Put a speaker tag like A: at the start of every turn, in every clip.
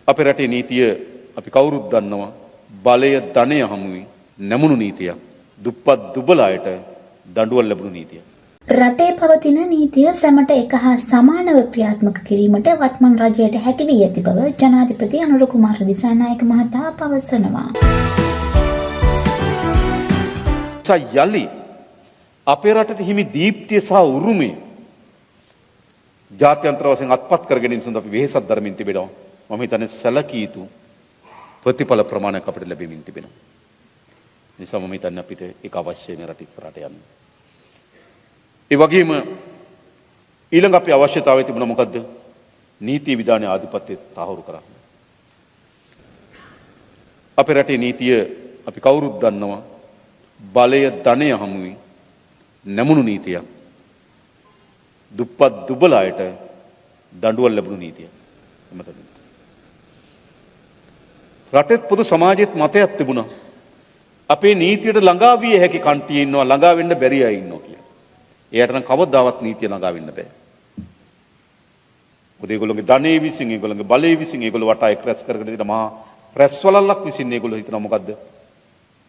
A: අපේ රටේ නීතිය අපි කවුරුත් දන්නවා බලය ධනය හමුවේ නැමුණු නීතියක්. දුප්පත් දුබල අයට දඬුවම් ලැබුණු නීතියක්.
B: රටේ පවතින නීතිය සැමට එක හා සමානව ක්‍රියාත්මක කිරීමට වත්මන් රජයට හැකි වී ඇති බව ජනාධිපති අනුර කුමාර දිසානායක මහතා පවසනවා.
A: යලි අපේ රටට හිමි දීප්තිය සහ උරුමය ජාත්‍යන්තර වශයෙන් අත්පත් කර ගැනීම සඳහා අපි වෙහෙසක් දරමින් තිබෙනවා. මම හිතන්නේ සැලකිය යුතු ප්‍රතිඵල ප්‍රමාණයක් අපිට ලැබෙමින් තිබෙනවා. නිසා මම හිතන්නේ අපිට ඒක අවශ්‍යයි මේ රට ඉස්සරහට යන්න. ඒ වගේම ඊළඟ අපේ අවශ්‍යතාවය තිබුණා මොකද්ද? නීති විධානයේ ආධිපත්‍යය තහවුරු කරන්න. අපේ රටේ නීතිය අපි කවුරුත් දන්නවා බලය ධනය හමුවේ නැමුණු නීතියක්. දුප්පත් දුබල අයට දඬුවම් ලැබුණු නීතියක්. රටේ පොදු සමාජයේත් මතයක් තිබුණා. අපේ නීතියට ළඟා විය හැකි කන්ටිය ඉන්නවා ළඟා වෙන්න බැරි අය ඉන්නවා කියලා. එයාට නම් කවදාවත් නීතිය ළඟා වෙන්න බෑ. මොකද ඒගොල්ලෝගේ ධනෙ විසින් ඒගොල්ලෝගේ බලය විසින් ඒගොල්ලෝ වටා එක් රැස් කරගෙන තියෙන මහා රැස්වලල්ලක් විසින් ඒගොල්ලෝ හිතනවා මොකද්ද?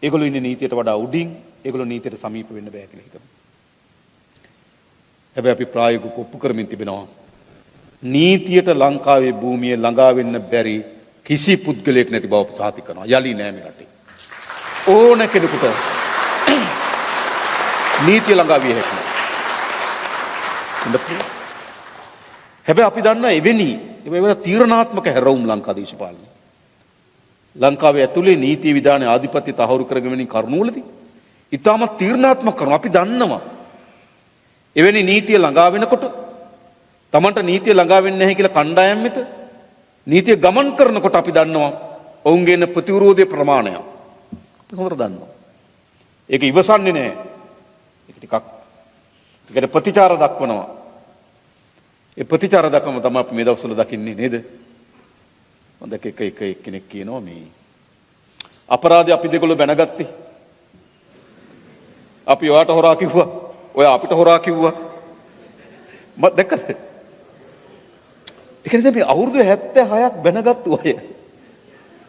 A: ඒගොල්ලෝ ඉන්නේ නීතියට වඩා උඩින් ඒගොල්ලෝ නීතියට සමීප වෙන්න බෑ කියලා හිතනවා. හැබැයි අපි ප්‍රායෝගිකව ඔප්පු කරමින් තිබෙනවා නීතියට ලංකාවේ භූමියේ ළඟා වෙන්න බැරි කිසි පුද්ගලයෙක් නැති බව සාතික කරනවා. යලි නෑ මේ රටේ. ඕන කෙනෙකුට නීතිය ළඟා විය හැකියි. හැබැයි අපි දන්නා එවැනි තීරණාත්මක හැරවුම් ලංකා දේශපාලනය. ලංකාවේ ඇතුලේ නීති විධානයේ ආධිපත්‍ය තහවුරු කරගැනීමේ කරුණවලදී ඉතාමත් තීරණාත්මක කරනවා. අපි දන්නවා එවැනි නීතිය ළඟා වෙනකොට Tamanට නීතිය ළඟා වෙන්නේ නැහැ කියලා කණ්ඩායම් මෙත නීතිය ගමන් කරනකොට අපි දන්නවා ඔවුන්ගේ එන ප්‍රතිවිරෝධයේ ප්‍රමාණය. අපි හොඳට දන්නවා. ඒක ඉවසන්නේ නැහැ. ඒක ටිකක් ඒකට ප්‍රතිචාර දක්වනවා. ඒ ප්‍රතිචාර දක්වම තමයි අපි මේ දවස්වල දකින්නේ නේද? හොඳ එක කෙනෙක් කියනවා මේ අපරාධය අපි දෙකොල්ල බැනගත්තේ. අපි ඔයාට හොරා කිව්වා. ඔයා අපිට හොරා කිව්වා. මම දැක්කද? ඒ කියන්නේ මේ අවුරුදු 76ක් බැනගත්තු අය.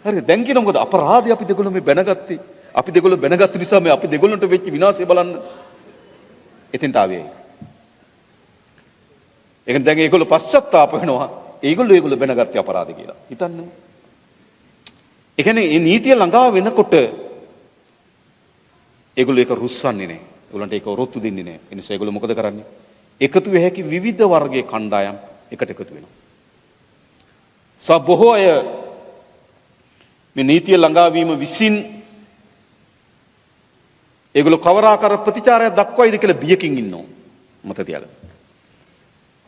A: හරිද? දැන් කියන මොකද අපරාධය අපි දෙකොල්ල මේ බැනගත්තේ. අපි දෙකොල්ල බැනගත්තු නිසා මේ අපි දෙකොල්ලන්ට වෙච්ච විනාශය බලන්න. එතෙන්ට ආවේ. ඒකෙන් දැන් ඒගොල්ලෝ පශ්චාත්තාප වෙනවා. ඒගොල්ලෝ බැනගත්තේ අපරාධ කියලා. හිතන්න. ඒ කියන්නේ මේ නීතිය ළඟා වෙනකොට ඒගොල්ලෝ ඒක රුස්සන්නේ නැහැ. ඒගොල්ලන්ට ඒක ඔරොත්තු දෙන්නේ නැහැ. ඒ නිසා ඒගොල්ලෝ මොකද කරන්නේ? එකතු වෙ හැකි විවිධ වර්ගයේ කණ්ඩායම් එකට එකතු වෙනවා. බොහෝ අය මේ නීතිය ළඟා වීම විසින් ඒගොල්ලෝ කවර ආකාර ප්‍රතිචාරයක් දක්වයිද කියලා බියකින් ඉන්නවා. මත තියාගන්න.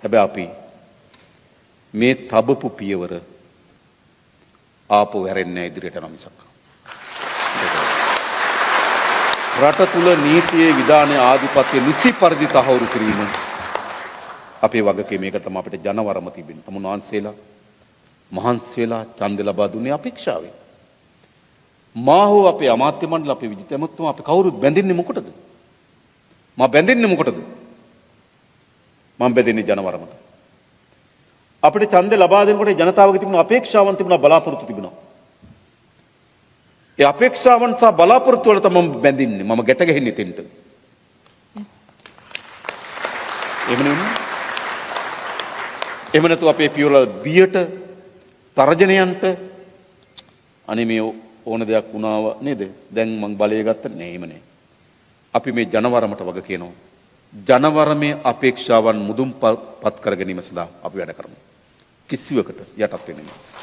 A: හැබැයි අපි මේ තබපු පියවර ආපහු හැරෙන්නේ ඉදිරියට යන මිසක්. රට තුල නීතියේ විධානයේ ආධිපත්‍ය නිසි පරිදි තහවුරු කිරීම අපේ වගකීම. මේක තමයි අපිට ජනවරම තිබෙන්නේ. තමුන් වහන්සේලා මහන්සි වෙලා ඡන්ද ලබා දුන්නේ අපේක්ෂාවෙන්. මා හෝ අපේ අමාත්‍ය මණ්ඩල අපේ විජිත ඇමතුමා අපි කවුරුත් බැඳින්නේ මොකටද? මා බැඳින්නේ මොකටද? මම බැඳින්නේ ජනවරමට. අපිට ඡන්ද ලබා දෙනකොට ජනතාවගේ තිබුණ අපේක්ෂාවන් තිබුණා, බලාපොරොත්තු තිබුණා. ඒ අපේක්ෂාවන් සහ බලාපොරොත්තු වල තමයි මම බැඳින්නේ. මම ගැට ගැහෙන්නේ තෙන්ට. එහෙම නෙමෙයි. එහෙම නැතු අපේ පියවරවල බියට තරජනයන්ට අනේ මේ ඕන දෙයක් වුණාව නේද? දැන් මං බලය ගත්ත නෑ. එහෙම නෑ. අපි මේ ජනවරමට වග කියනවා. ජනවරමේ අපේක්ෂාවන් මුදුන්පත් කර ගැනීම සඳහා අපි වැඩ කරමු. කිසිවකට යටත් වෙන්නේ නැහැ.